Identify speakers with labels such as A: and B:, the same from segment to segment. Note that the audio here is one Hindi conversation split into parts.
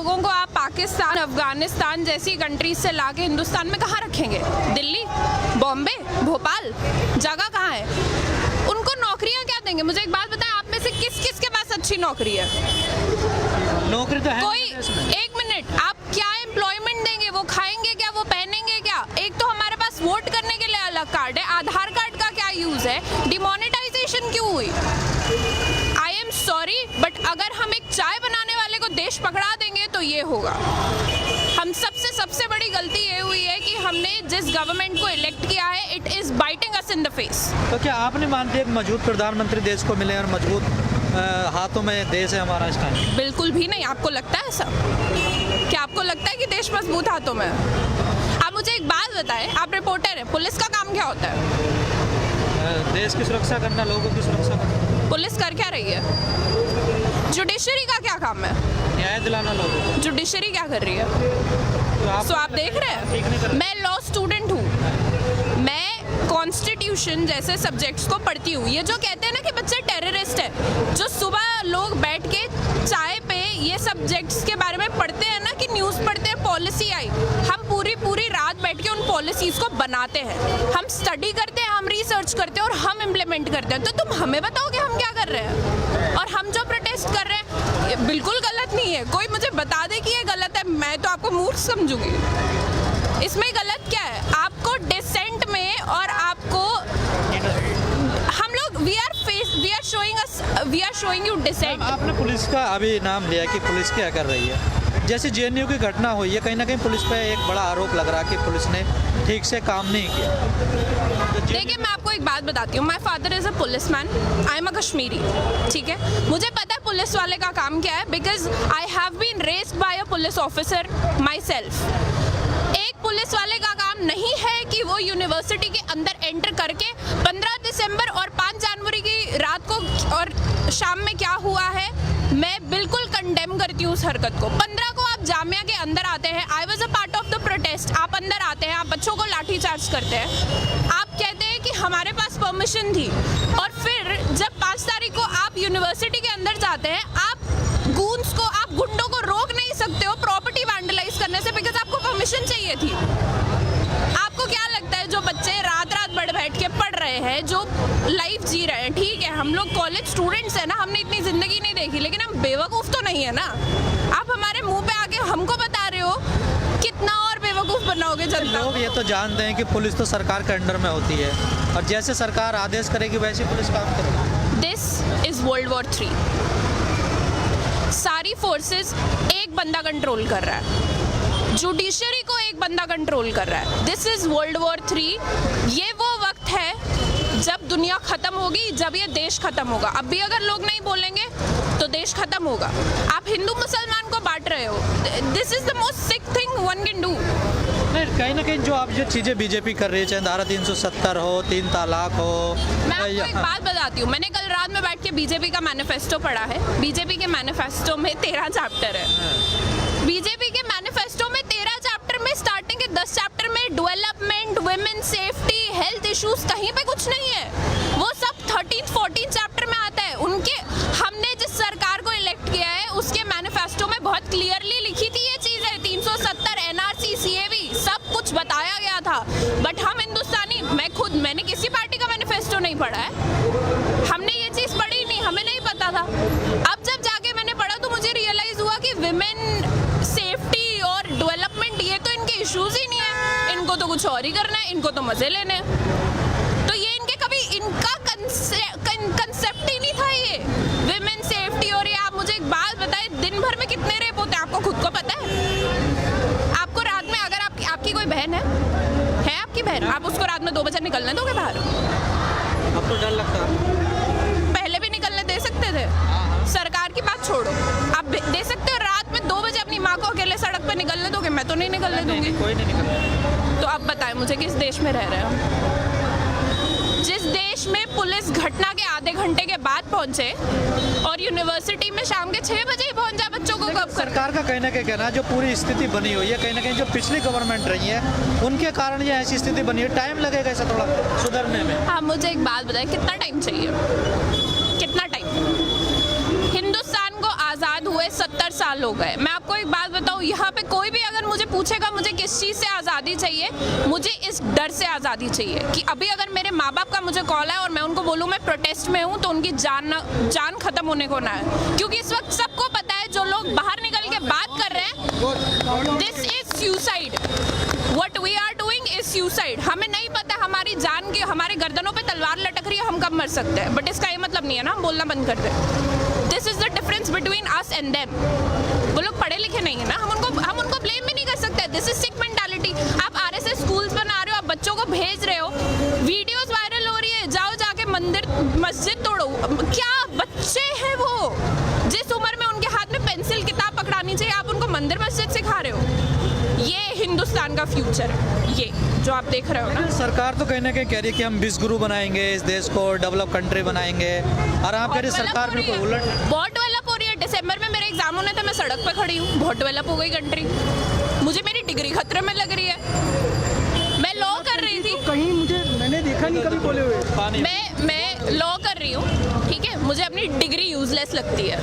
A: लोगों को आप पाकिस्तान, अफगानिस्तान जैसी कंट्रीज से लाके हिंदुस्तान में कहाँ रखेंगे? दिल्ली, बॉम्बे, भोपाल, जगह कहाँ है? उनको नौकरियाँ क्या देंगे? मुझे एक बात बताएं, आप में से किस किस के पास अच्छी नौकरी है?
B: नौकरी तो है
A: कोई, एक मिनट, आप क्या एम्प्लॉयमेंट देंगे? वो खाएंगे क्या? वो पहनेंगे क्या? एक तो हमारे पास वोट करने के लिए अलग कार्ड है, आधार कार्ड का क्या यूज है? डिमोनेटाइजेशन क्यों हुई? आई एम सॉरी, बट अगर हम एक चाय बनाने वाले को देश पकड़ा देंगे तो ये होगा। हम सबसे बड़ी गलती ये हुई है कि हमने जिस गवर्नमेंट को इलेक्ट किया है, it is biting us in the face.
B: तो क्या आप नहीं मानते एक मजबूत प्रधानमंत्री देश को मिले और मजबूत हाथों में देश है हमारा इस टाइम?
A: बिल्कुल भी नहीं। आपको लगता है ऐसा? क्या आपको लगता है कि देश मजबूत हाथों में है? आप मुझे एक बात बताएं, आप रिपोर्टर हैं, पुलिस का काम क्या होता है?
B: देश की सुरक्षा करना, लोगों की सुरक्षा करना।
A: पुलिस कर क्या रही है? जुडिशरी का क्या काम है?
B: न्याय दिलाना लोगों को।
A: जुडिशरी क्या कर रही है? तो आप देख रहे हैं, मैं लॉ स्टूडेंट हूँ, मैं कॉन्स्टिट्यूशन जैसे सब्जेक्ट्स को पढ़ती हूँ। ये जो कहते हैं ना कि बच्चे टेररिस्ट है, जो सुबह लोग बैठ के चाय पे ये सब्जेक्ट्स के बारे में पढ़ते हैं ना, कि न्यूज़ पढ़ते हैं, पॉलिसी आई, हम पूरी रात बैठ के उन पॉलिसीज़ को बनाते हैं, हम स्टडी करते हैं, हम रिसर्च करते हैं और हम इम्प्लीमेंट करते हैं। तो तुम हमें बताओ कि हम क्या कर रहे हैं? और हम जो प्रोटेस्ट कर रहे हैं ये बिल्कुल गलत नहीं है। कोई मुझे बता दे कि ये गलत है, मैं तो आपको मूर्ख समझूंगी। इसमें गलत क्या है? आपको डिसेंट में और आपको हम लोग we are showing you decent.
B: आपने पुलिस का अभी नाम लिया कि पुलिस क्या कर रही है। जैसे जेएनयू की घटना हुई है, कहीं ना कहीं पुलिस पे एक बड़ा आरोप लग रहा है कि पुलिस ने ठीक से काम नहीं किया।
A: देखिए, मैं आपको एक बात बताती हूँ, my father is a police man, I am a Kashmiri, ठीक है? मुझे पता है पुलिस वाले का काम क्या है, because I have been raised by a police officer myself. एक पुलिस वाले का काम नहीं है कि वो यूनिवर्सिटी के अंदर एंटर करके 15 दिसंबर और 5 जनवरी की रात को और शाम में क्या हुआ है, मैं बिल्कुल कंडेम करती हूँ उस हरकत को। 15 को आप जामिया के अंदर आते हैं, I was a part of the protest, आप अंदर आते हैं, आप बच्चों को लाठी चार्ज करते हैं, आप कहते हैं कि हमारे पास परमिशन थी, और फिर जब 5 तारीख को आप यूनिवर्सिटी के अंदर जाते हैं, आप गूंस को, आप गुंडों को रोक नहीं सकते हो प्रॉपर्टी वैंडलाइज करने से, बिकॉज आपको परमिशन चाहिए थी। आपको क्या लगता है, जो बच्चे रात बैठ के पढ़ रहे हैं, जो लाइफ जी रहे हैं, ठीक है, हम लोग कॉलेज स्टूडेंट्स हैं ना, हमने इतनी जिंदगी नहीं देखी, लेकिन हम बेवकूफ़ तो नहीं है ना। आप हमारे मुंह पे आके हमको बता रहे हो, कितना और बेवकूफ़ बनाओगे जनता?
B: लोग ये तो जानते हैं कि पुलिस तो सरकार के अंडर में होती है, और जैसे सरकार आदेश करेगी वैसे पुलिस काम करेगी।
A: This is world war 3। सारी फोर्सेस एक बंदा कंट्रोल कर रहा है, जुडिशरी को एक बंदा कंट्रोल कर रहा है। This is world war 3। ये वो वक्त है जब दुनिया खत्म होगी, जब ये देश खत्म होगा। अब भी अगर लोग नहीं बोलेंगे तो देश खत्म होगा। आप हिंदू मुसलमान को बांट रहे हो, this is the most sick thing one can do.
B: नहीं, कहीं ना कहीं जो आप जो चीज़ें बीजेपी कर रही है, चाहे धारा 370 हो, 3 तलाक हो।
A: मैं आपको एक बात बताती हूँ, मैंने कल रात में बैठ के बीजेपी का मैनिफेस्टो पढ़ा है। बीजेपी के मैनिफेस्टो में 13 चैप्टर है। बीजेपी के मैनिफेस्टो में 13 चैप्टर में स्टार्टिंग के 10 चैप्टर में development, women safety, health issues, कहीं पे कुछ नहीं है। वो सब 13-14 चैप्टर में आता है। उनके, हमने जिस सरकार को इलेक्ट किया है उसके मैनिफेस्टो में बहुत क्लियरली लिखी थी ये चीज़ें, 370, एनआरसी, सीएवी, सब कुछ बताया गया था। बट हम हिंदुस्तानी, मैंने किसी पार्टी का मैनिफेस्टो नहीं पढ़ा है, हमने ये चीज़ पढ़ी नहीं, हमें नहीं पता था। अब जब जाके मैंने पढ़ा तो मुझे रियलाइज हुआ कि विमेन सेफ्टी और डेवलपमेंट ये तो इनके इश्यूज ही नहीं है, इनको तो कुछ और ही करना है, इनको तो मजे लेने हैं। तो ये इनके कभी इनका कंसेप्ट ही नहीं था ये विमेन सेफ्टी। और ये आप मुझे एक बात बताएं, दिन भर में कितने रेप होते हैं आपको खुद को पता है? आपको रात में, अगर आपकी कोई बहन है आपकी बहन, आप उसको रात में 2 बजे निकलने दोगे बाहर?
B: अब तो डर लगता है।
A: पहले भी निकलने दे सकते थे। सरकार की बात छोड़ो, आप दे सकते हो रात में 2 बजे अपनी माँ को अकेले सड़क पे निकलने दोगे? मैं तो नहीं निकलने दूंगी।
B: कोई नहीं निकलता।
A: तो आप बताएं मुझे, किस देश में रह रहे हो? जिस देश में पुलिस घटना के आधे घंटे के बाद पहुंचे और यूनिवर्सिटी में शाम के 6 बजे ही पहुंच जाए बच्चों को कब?
B: सरकार का कहीं ना कहीं कहना है, जो पूरी स्थिति बनी हुई है, कहीं ना कहीं जो पिछली गवर्नमेंट रही है उनके कारण ये ऐसी स्थिति बनी है। टाइम लगेगा इसे थोड़ा सुधरने में।
A: हाँ, मुझे एक बात बताएं, कितना टाइम चाहिए? कितना टाइम? हिंदुस्तान को आज़ाद हुए 70 साल हो गए। मैं आपको एक बात बताऊं, यहाँ पे कोई भी अगर मुझे पूछेगा मुझे किस चीज़ से आज़ादी चाहिए, मुझे इस डर से आज़ादी चाहिए कि अभी अगर मेरे माँ बाप का मुझे कॉल है और मैं उनको बोलूँ मैं प्रोटेस्ट में हूँ, तो उनकी जान खत्म होने को ना है। क्योंकि इस वक्त सबको पता है जो लोग बाहर निकल के बात कर रहे हैं, this is suicide. What we are doing is suicide। हमें नहीं पता हमारी जान की, हमारे गर्दनों पे तलवार लटक रही है, हम कब मर सकते हैं, बट इसका ये मतलब नहीं है ना हम बोलना बंद कर दें। This is the difference between us and them. वो लोग पढ़े लिखे नहीं है ना, हम उनको ब्लेम भी नहीं कर सकते। This is sick mentality. आप RSS स्कूल्स बना रहे हो, आप बच्चों को भेज रहे हो, वीडियोस वायरल हो रही है, जाओ जाके मस्जिद तोड़ो। क्या बच्चे हैं वो, जिस उम्र में उनके हाथ में पेंसिल किताब पकड़ानी चाहिए, आप उनको मंदिर मस्जिद सिखा रहे हो। ये हिंदुस्तान का फ्यूचर है, ये जो आप देख रहे हो ना।
B: सरकार तो कहीं ना कहीं कह रही है कि हम विश्व बनाएंगे, इस देश को डेवलप कंट्री बनाएंगे, और आप कह रही सरकार बिल्कुल उलट।
A: बहुत डेवलप हो रही है। दिसंबर में मेरे एग्जाम होने थे, मैं सड़क पे खड़ी हूँ, बहुत डेवलप हो गई कंट्री। मुझे मेरी डिग्री खतरे में लग रही है। मैं लॉ कर रही थी,
C: कहीं मैंने देखा नहीं कभी बोले हुए।
A: मैं लॉ कर रही हूँ, ठीक है, मुझे अपनी डिग्री यूजलेस लगती है।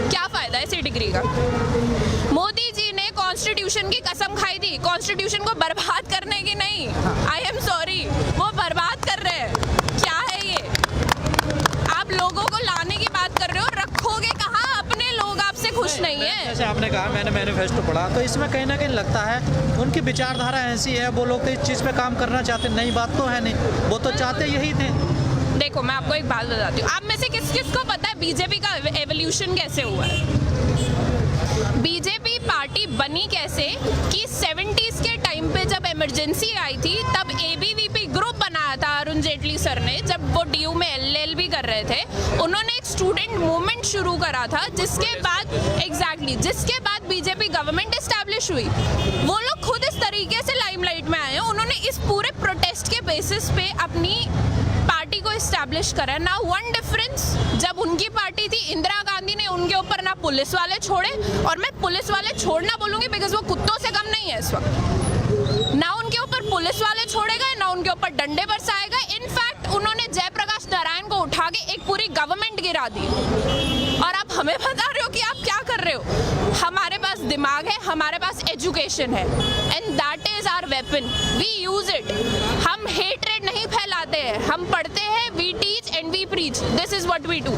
A: क्या फायदा है इसी डिग्री का। मोदी जी ने कॉन्स्टिट्यूशन की कसम खाई थी, कॉन्स्टिट्यूशन को बर्बाद करने की नहीं। आई एम सॉरी, वो बर्बाद कर रहे हैं। क्या है ये, आप लोगों को लाने की बात कर रहे हो, रखोगे कहाँ? अपने लोग आपसे खुश नहीं है।
B: जैसे आपने कहा मैंने मैनिफेस्टो पढ़ा, तो इसमें कहीं ना कहीं लगता है उनकी विचारधारा ऐसी है, वो लोग तो इस चीज़ पे काम करना चाहते। नई बात तो है नहीं, वो तो चाहते यही थे।
A: देखो मैं आपको एक बात बताती हूँ, आप में से किस किस को पता है बीजेपी का एवोल्यूशन कैसे हुआ है? बीजेपी पार्टी बनी कैसे कि 70s के टाइम पे जब इमरजेंसी आई थी, तब ABVP ग्रुप बनाया था अरुण जेटली सर ने, जब वो DU में LLB कर रहे थे। उन्होंने एक स्टूडेंट मूवमेंट शुरू करा था, जिसके बाद बीजेपी गवर्नमेंट एस्टैब्लिश हुई। वो लोग खुद इस तरीके से लाइमलाइट में आए हैं, उन्होंने इस पूरे प्रोटेस्ट के बेसिस पे अपनी पार्टी को एस्टैब्लिश करा। ना वन डिफरेंस, जब उनकी पार्टी थी इंदिरा गांधी ने उनके ऊपर ना पुलिस वाले छोड़े, और मैं पुलिस वाले छोड़ना बोलूंगी बिकॉज वो कुत्तों से कम नहीं है इस वक्त। ना उनके ऊपर पुलिस वाले छोड़े गए, ना उनके ऊपर डंडे बरसाए गए। इनफैक्ट उन्होंने जयप्रकाश नारायण को उठा के एक पूरी गवर्नमेंट गिरा दी। और आप हमें बता रहे हो कि आप क्या कर रहे हो? हमारे पास दिमाग है, हमारे पास एजुकेशन है, and that is our weapon, we use it. हम हेट्रेड नहीं फैलाते हैं, हम पढ़ते हैं, we teach and we preach, this is what we do.